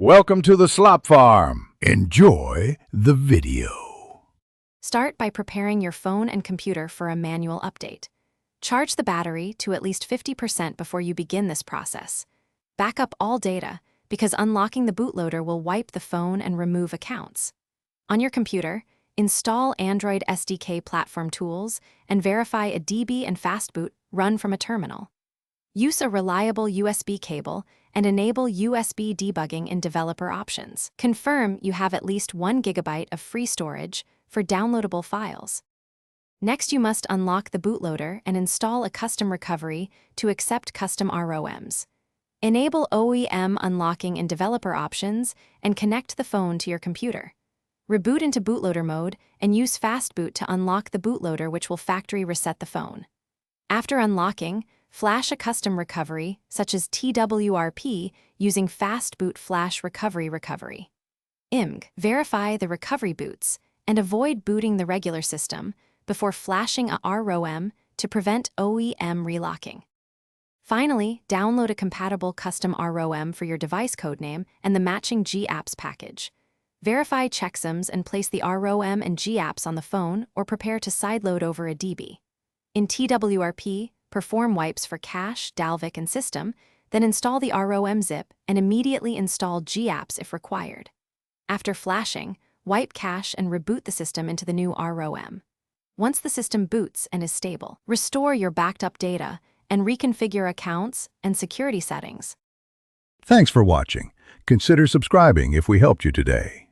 Welcome to the Slop Farm. Enjoy the video. Start by preparing your phone and computer for a manual update. Charge the battery to at least 50% before you begin this process. Back up all data, because unlocking the bootloader will wipe the phone and remove accounts. On your computer, install Android SDK platform tools and verify a DB and fastboot run from a terminal. Use a reliable USB cable and enable USB debugging in developer options. Confirm you have at least 1 GB of free storage for downloadable files. Next, you must unlock the bootloader and install a custom recovery to accept custom ROMs. Enable OEM unlocking in developer options and connect the phone to your computer. Reboot into bootloader mode and use fastboot to unlock the bootloader, which will factory reset the phone. After unlocking, flash a custom recovery, such as TWRP, using fastboot flash recovery. IMG. Verify the recovery boots and avoid booting the regular system before flashing a ROM to prevent OEM relocking. Finally, download a compatible custom ROM for your device codename and the matching GApps package. Verify checksums and place the ROM and GApps on the phone or prepare to sideload over a DB. In TWRP, perform wipes for cache, Dalvik, and system, then install the ROM zip and immediately install GApps if required. After flashing, wipe cache and reboot the system into the new ROM. Once the system boots and is stable, restore your backed up data and reconfigure accounts and security settings. Thanks for watching. Consider subscribing if we helped you today.